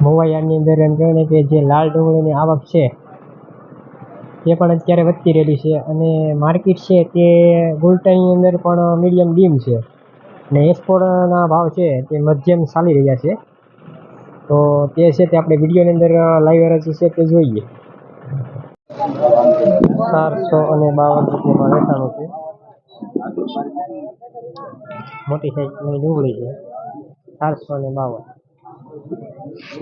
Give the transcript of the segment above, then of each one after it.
મોવાયાની અંદર એમ કહેવાય ને કે જે લાલ ડુંગળીની આવક છે તે પણ અત્યારે વધતી રહેલી છે અને માર્કેટ છે તે ગુલટાની અંદર પણ મીડિયમ ડીમ છે અને એક્સપોર્ટના ભાવ છે તે મધ્યમ ચાલી રહ્યા છે. તો તે છે તે આપણે વિડીયોની અંદર લાઈવ હરાજી છે તે જોઈએ. 452 રૂપિયામાં વેચાણું છે. મોટી સાઈઝની ડુંગળી છે 452.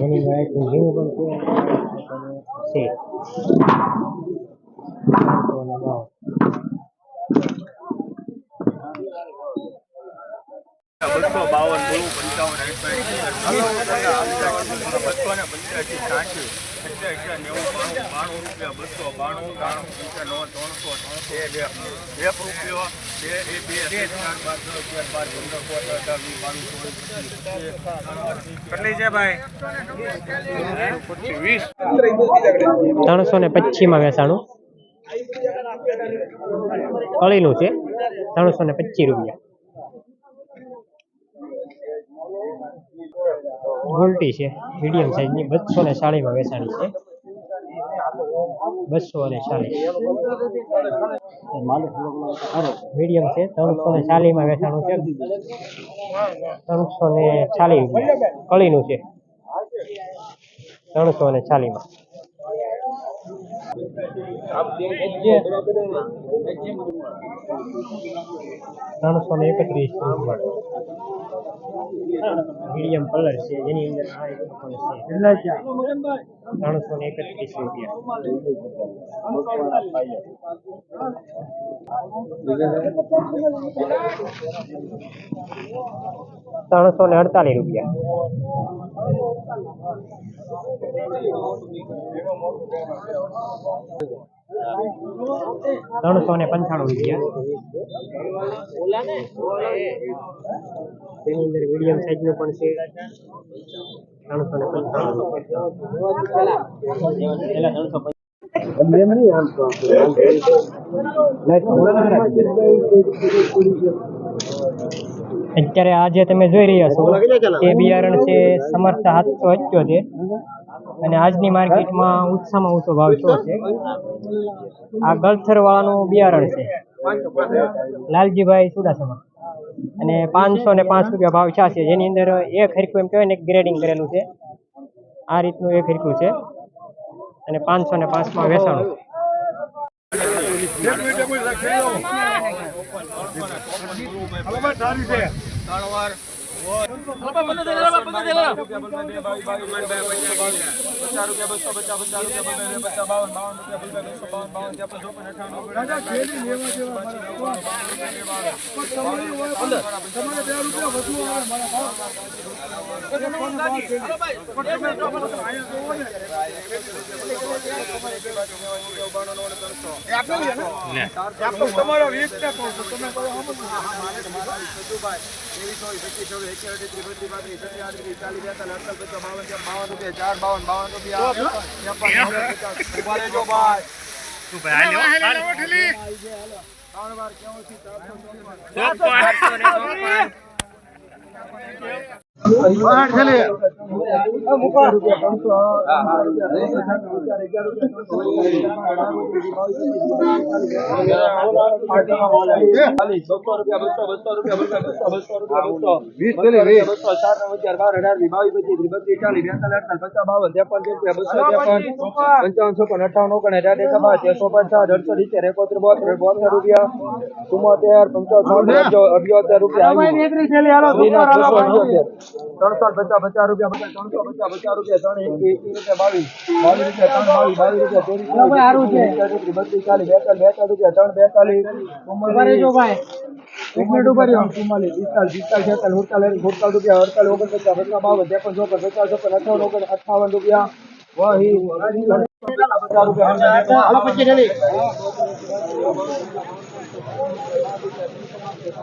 એની અંદર ઝીણું પણ છે 452. કેટલી છે ભાઈ? 325 વેચાણું. કળીનું છે 325 રૂપિયા. ગોલ્ટી છે મીડિયમ સાઈઝની 240 વેચાણી છે. 240 મીડિયમ છે 340 વેચાણું છે. 340 રૂપિયા કળીનું છે 340. મીડિયમ કલર છે જેની અંદર 331 રૂપિયા. 348 રૂપિયા. 395 રૂપિયા. તેની અંદર મીડિયમ સાઈઝનું પણ છે 395 અત્યારે આ જે તમે જોઈ રહ્યા છો તે બિયારણ છે સમર્થ 778 અને આજની માર્કેટમાં ઓછામાં ઓછો ભાવ શું છે? આ ગળથર વાળાનું બિયારણ છે લાલજીભાઈ ચુડાસમા અને 505 રૂપિયા ભાવ છે જેની અંદર એક હરખું એમ કહેવાય ને ગ્રેડિંગ કરેલું છે. આ રીતનું એક હરખું છે અને 505 વેચાણું.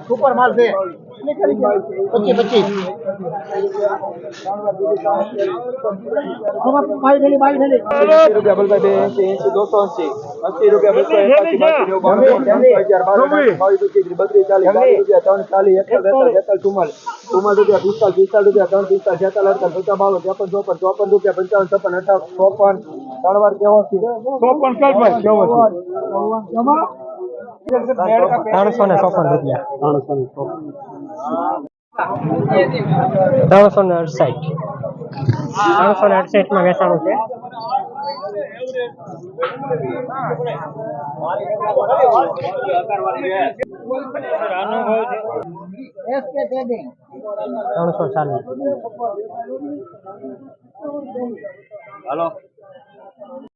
સુપર માલ છે 25 ₹280 ₹44, 45, 45, 46, 47, 48, 53, 54, 54, 55, 56, 368 માં વેચાણું છે. ₹340. હાલો